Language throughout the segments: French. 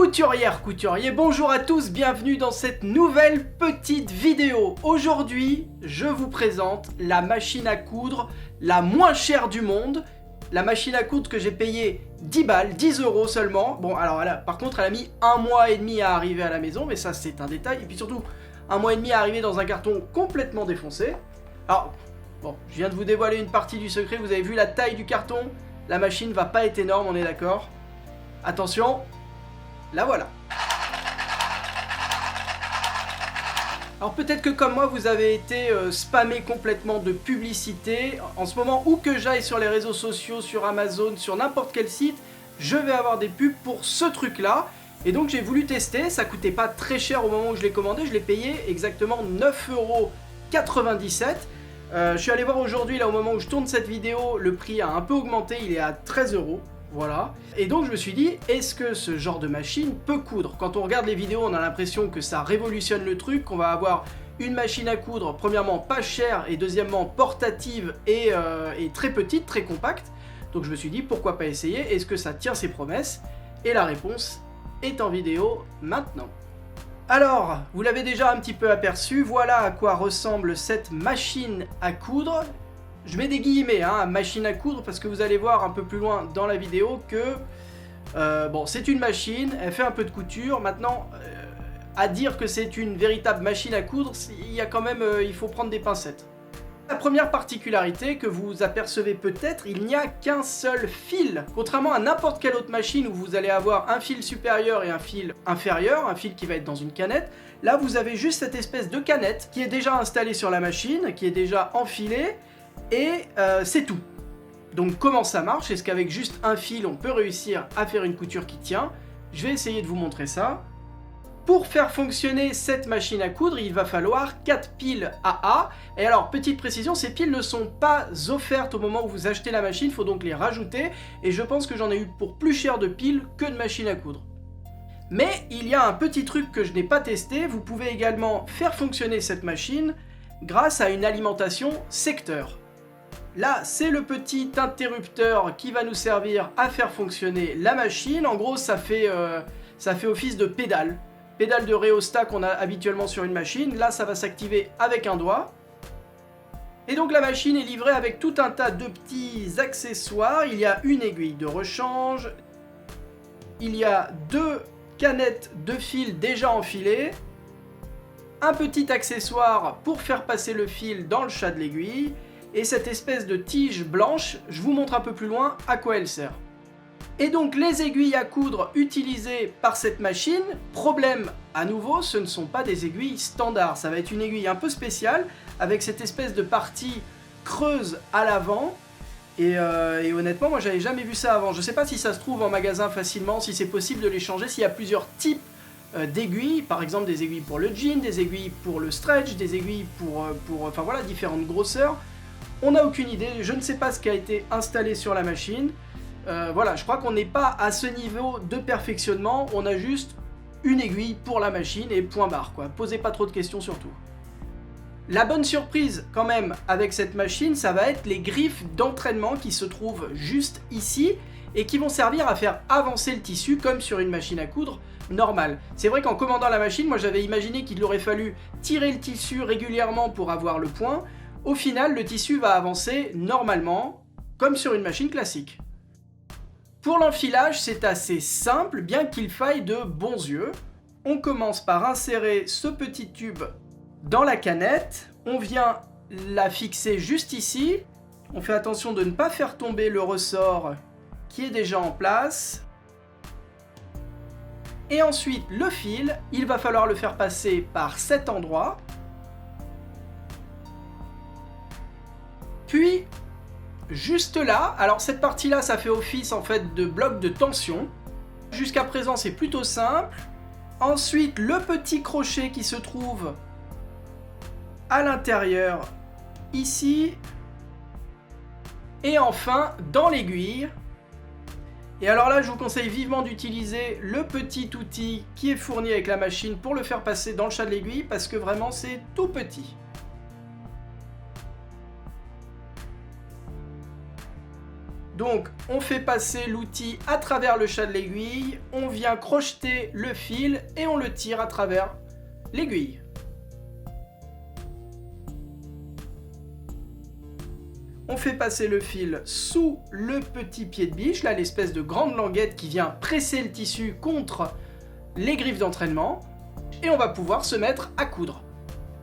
Couturière, couturier, bonjour à tous, bienvenue dans cette nouvelle petite vidéo. Aujourd'hui, je vous présente la machine à coudre la moins chère du monde. La machine à coudre que j'ai payée 10 balles, 10 € seulement. Bon, alors par contre, elle a mis 1 mois et demi à arriver à la maison, mais ça c'est un détail. Et puis surtout, 1 mois et demi à arriver dans un carton complètement défoncé. Alors, bon, je viens de vous dévoiler une partie du secret, vous avez vu la taille du carton. La machine va pas être énorme, on est d'accord. Attention, la voilà. Alors peut-être que comme moi vous avez été spammé complètement de publicité. En ce moment, où que j'aille sur les réseaux sociaux, sur Amazon, sur n'importe quel site, je vais avoir des pubs pour ce truc là. Et donc j'ai voulu tester, ça coûtait pas très cher au moment où je l'ai commandé, je l'ai payé exactement 9,97 €. Je suis allé voir aujourd'hui, là au moment où je tourne cette vidéo, le prix a un peu augmenté, il est à 13 €. Voilà. Et donc je me suis dit, est-ce que ce genre de machine peut coudre? Quand on regarde les vidéos, on a l'impression que ça révolutionne le truc, qu'on va avoir une machine à coudre, premièrement pas chère et deuxièmement portative et très petite, très compacte. Donc je me suis dit, pourquoi pas essayer? Est-ce que ça tient ses promesses? Et la réponse est en vidéo maintenant. Alors, vous l'avez déjà un petit peu aperçu, voilà à quoi ressemble cette machine à coudre. Je mets des guillemets, hein, machine à coudre, parce que vous allez voir un peu plus loin dans la vidéo que bon, c'est une machine, elle fait un peu de couture. Maintenant, à dire que c'est une véritable machine à coudre, il y a quand même, il faut prendre des pincettes. La première particularité que vous apercevez peut-être, il n'y a qu'un seul fil. Contrairement à n'importe quelle autre machine où vous allez avoir un fil supérieur et un fil inférieur, un fil qui va être dans une canette, là vous avez juste cette espèce de canette qui est déjà installée sur la machine, qui est déjà enfilée, et c'est tout. Donc comment ça marche? Est-ce qu'avec juste un fil on peut réussir à faire une couture qui tient? Je vais essayer de vous montrer ça. Pour faire fonctionner cette machine à coudre, il va falloir 4 piles AA. Et alors, petite précision, ces piles ne sont pas offertes au moment où vous achetez la machine, il faut donc les rajouter. Et je pense que j'en ai eu pour plus cher de piles que de machines à coudre. Mais il y a un petit truc que je n'ai pas testé, vous pouvez également faire fonctionner cette machine grâce à une alimentation secteur. Là, c'est le petit interrupteur qui va nous servir à faire fonctionner la machine. En gros, ça fait office de pédale. Pédale de rhéostat qu'on a habituellement sur une machine. Là, ça va s'activer avec un doigt. Et donc la machine est livrée avec tout un tas de petits accessoires. Il y a une aiguille de rechange. Il y a 2 canettes de fil déjà enfilées. Un petit accessoire pour faire passer le fil dans le chat de l'aiguille. Et cette espèce de tige blanche, je vous montre un peu plus loin à quoi elle sert. Et donc les aiguilles à coudre utilisées par cette machine, problème à nouveau, ce ne sont pas des aiguilles standards. Ça va être une aiguille un peu spéciale, avec cette espèce de partie creuse à l'avant. Et honnêtement, moi j'avais jamais vu ça avant. Je sais pas si ça se trouve en magasin facilement, si c'est possible de les changer, s'il y a plusieurs types d'aiguilles, par exemple des aiguilles pour le jean, des aiguilles pour le stretch, des aiguilles enfin voilà, différentes grosseurs. On n'a aucune idée, je ne sais pas ce qui a été installé sur la machine. Voilà, je crois qu'on n'est pas à ce niveau de perfectionnement, on a juste une aiguille pour la machine et point barre, quoi. Posez pas trop de questions surtout. La bonne surprise quand même avec cette machine, ça va être les griffes d'entraînement qui se trouvent juste ici et qui vont servir à faire avancer le tissu comme sur une machine à coudre normale. C'est vrai qu'en commandant la machine, moi j'avais imaginé qu'il aurait fallu tirer le tissu régulièrement pour avoir le point. Au final, le tissu va avancer normalement, comme sur une machine classique. Pour l'enfilage, c'est assez simple, bien qu'il faille de bons yeux. On commence par insérer ce petit tube dans la canette. On vient la fixer juste ici. On fait attention de ne pas faire tomber le ressort qui est déjà en place. Et ensuite, le fil, il va falloir le faire passer par cet endroit. Puis, juste là, alors cette partie-là, ça fait office en fait de bloc de tension. Jusqu'à présent, c'est plutôt simple. Ensuite, le petit crochet qui se trouve à l'intérieur, ici. Et enfin, dans l'aiguille. Et alors là, je vous conseille vivement d'utiliser le petit outil qui est fourni avec la machine pour le faire passer dans le chat de l'aiguille, parce que vraiment, c'est tout petit. Donc on fait passer l'outil à travers le chat de l'aiguille, on vient crocheter le fil et on le tire à travers l'aiguille. On fait passer le fil sous le petit pied de biche, là l'espèce de grande languette qui vient presser le tissu contre les griffes d'entraînement, et on va pouvoir se mettre à coudre.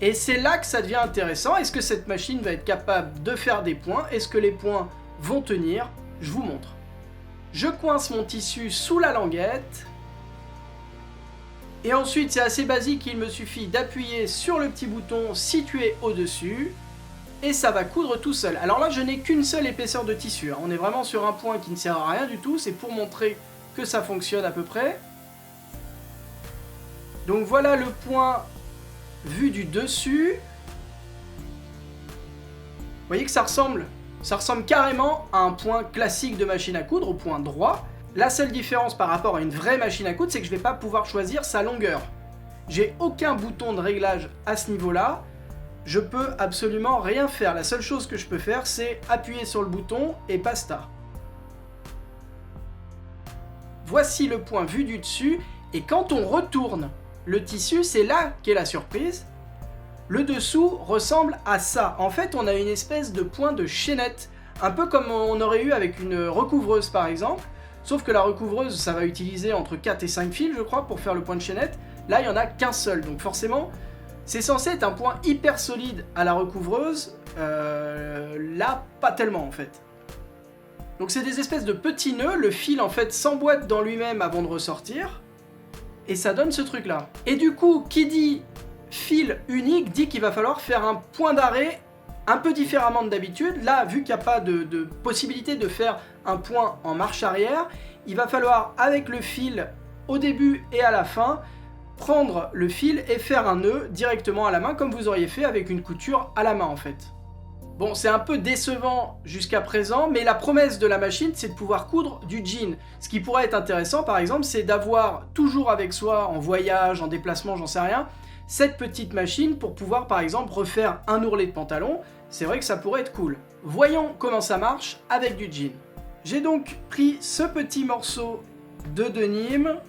Et c'est là que ça devient intéressant. Est-ce que cette machine va être capable de faire des points? Est-ce que les points vont tenir? Je vous montre. Je coince mon tissu sous la languette. Et ensuite, c'est assez basique, il me suffit d'appuyer sur le petit bouton situé au-dessus. Et ça va coudre tout seul. Alors là, je n'ai qu'une seule épaisseur de tissu. On est vraiment sur un point qui ne sert à rien du tout. C'est pour montrer que ça fonctionne à peu près. Donc voilà le point vu du dessus. Vous voyez que ça ressemble carrément à un point classique de machine à coudre, au point droit. La seule différence par rapport à une vraie machine à coudre, c'est que je ne vais pas pouvoir choisir sa longueur. J'ai aucun bouton de réglage à ce niveau-là. Je peux absolument rien faire. La seule chose que je peux faire, c'est appuyer sur le bouton et basta. Voici le point vu du dessus. Et quand on retourne le tissu, c'est là qu'est la surprise. Le dessous ressemble à ça. En fait, on a une espèce de point de chaînette, un peu comme on aurait eu avec une recouvreuse par exemple, sauf que la recouvreuse, ça va utiliser entre 4 et 5 fils, je crois, pour faire le point de chaînette. Là, il n'y en a qu'un seul, donc forcément, c'est censé être un point hyper solide à la recouvreuse. Là, pas tellement en fait. Donc c'est des espèces de petits nœuds, le fil en fait s'emboîte dans lui-même avant de ressortir, et ça donne ce truc là. Et du coup, qui dit fil unique dit qu'il va falloir faire un point d'arrêt un peu différemment de d'habitude. Là, vu qu'il n'y a pas de possibilité de faire un point en marche arrière, il va falloir, avec le fil au début et à la fin, prendre le fil et faire un nœud directement à la main, comme vous auriez fait avec une couture à la main en fait. Bon, c'est un peu décevant jusqu'à présent, mais la promesse de la machine, c'est de pouvoir coudre du jean. Ce qui pourrait être intéressant, par exemple, c'est d'avoir toujours avec soi, en voyage, en déplacement, j'en sais rien, cette petite machine pour pouvoir, par exemple, refaire un ourlet de pantalon. C'est vrai que ça pourrait être cool. Voyons comment ça marche avec du jean. J'ai donc pris ce petit morceau de denim.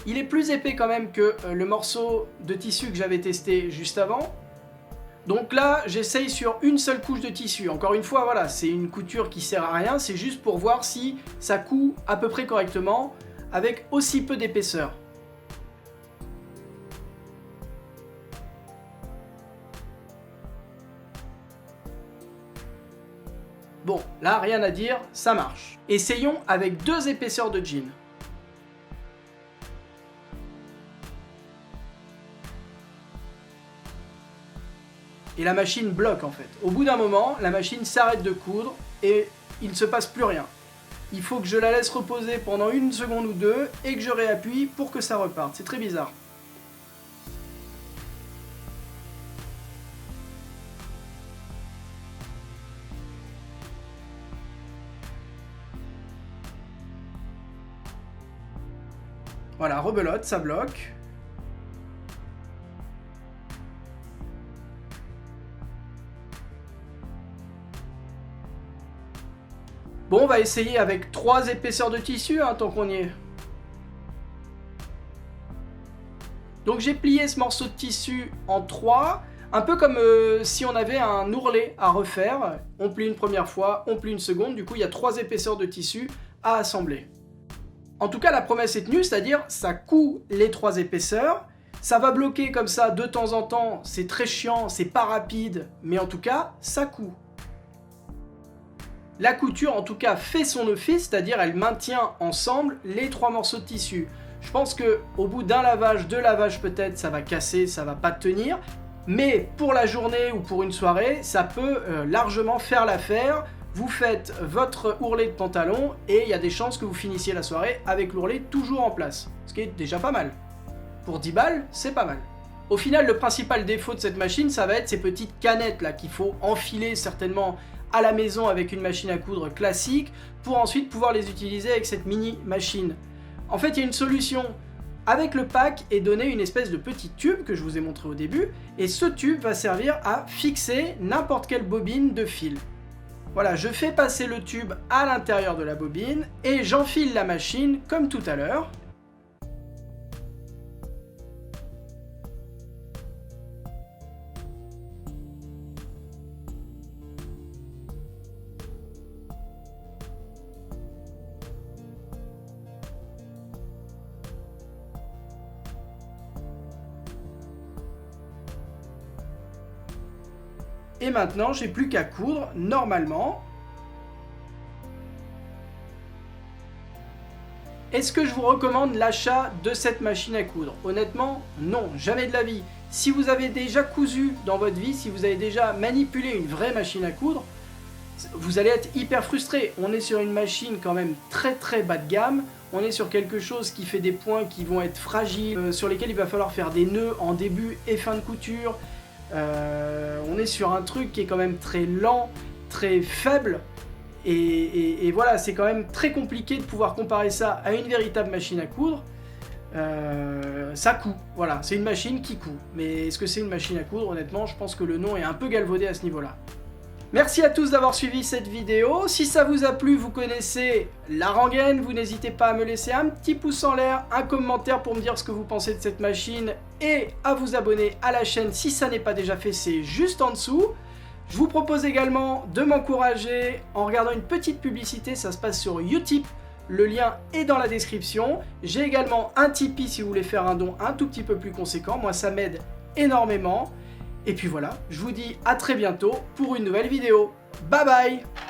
Il est plus épais quand même que le morceau de tissu que j'avais testé juste avant. Donc là, j'essaye sur une seule couche de tissu. Encore une fois, voilà, c'est une couture qui sert à rien, c'est juste pour voir si ça coud à peu près correctement avec aussi peu d'épaisseur. Bon, là, rien à dire, ça marche. Essayons avec 2 épaisseurs de jean. Et la machine bloque en fait. Au bout d'un moment, la machine s'arrête de coudre et il ne se passe plus rien. Il faut que je la laisse reposer pendant 1 seconde ou 2 et que je réappuie pour que ça reparte. C'est très bizarre. Voilà, rebelote, ça bloque. Bon, on va essayer avec 3 épaisseurs de tissu, hein, tant qu'on y est. Donc j'ai plié ce morceau de tissu en 3, un peu comme si on avait un ourlet à refaire. On plie une première fois, on plie une seconde, du coup il y a 3 épaisseurs de tissu à assembler. En tout cas, la promesse est tenue, c'est-à-dire ça coud les 3 épaisseurs. Ça va bloquer comme ça de temps en temps, c'est très chiant, c'est pas rapide, mais en tout cas, ça coud. La couture en tout cas fait son office, c'est-à-dire elle maintient ensemble les 3 morceaux de tissu. Je pense que au bout d'un lavage, 2 lavages peut-être, ça va casser, ça va pas tenir. Mais pour la journée ou pour une soirée, ça peut largement faire l'affaire. Vous faites votre ourlet de pantalon et il y a des chances que vous finissiez la soirée avec l'ourlet toujours en place. Ce qui est déjà pas mal. Pour 10 balles, c'est pas mal. Au final, le principal défaut de cette machine, ça va être ces petites canettes là qu'il faut enfiler certainement à la maison avec une machine à coudre classique pour ensuite pouvoir les utiliser avec cette mini machine. En fait, il y a une solution. Avec le pack est donné une espèce de petit tube que je vous ai montré au début et ce tube va servir à fixer n'importe quelle bobine de fil. Voilà, je fais passer le tube à l'intérieur de la bobine et j'enfile la machine comme tout à l'heure. Et maintenant, j'ai plus qu'à coudre normalement. Est-ce que je vous recommande l'achat de cette machine à coudre? Honnêtement, non, jamais de la vie. Si vous avez déjà cousu dans votre vie, si vous avez déjà manipulé une vraie machine à coudre, vous allez être hyper frustré. On est sur une machine quand même très bas de gamme. On est sur quelque chose qui fait des points qui vont être fragiles, sur lesquels il va falloir faire des nœuds en début et fin de couture. On est sur un truc qui est quand même très lent, très faible. Et voilà, c'est quand même très compliqué de pouvoir comparer ça à une véritable machine à coudre. Ça coud, voilà, c'est une machine qui coud. Mais est-ce que c'est une machine à coudre? Honnêtement, je pense que le nom est un peu galvaudé à ce niveau-là. Merci à tous d'avoir suivi cette vidéo. Si ça vous a plu, vous connaissez la rengaine. Vous n'hésitez pas à me laisser un petit pouce en l'air, un commentaire pour me dire ce que vous pensez de cette machine et à vous abonner à la chaîne si ça n'est pas déjà fait, c'est juste en dessous. Je vous propose également de m'encourager en regardant une petite publicité, ça se passe sur Utip. Le lien est dans la description. J'ai également un Tipeee si vous voulez faire un don un tout petit peu plus conséquent. Moi, ça m'aide énormément. Et puis voilà, je vous dis à très bientôt pour une nouvelle vidéo. Bye bye!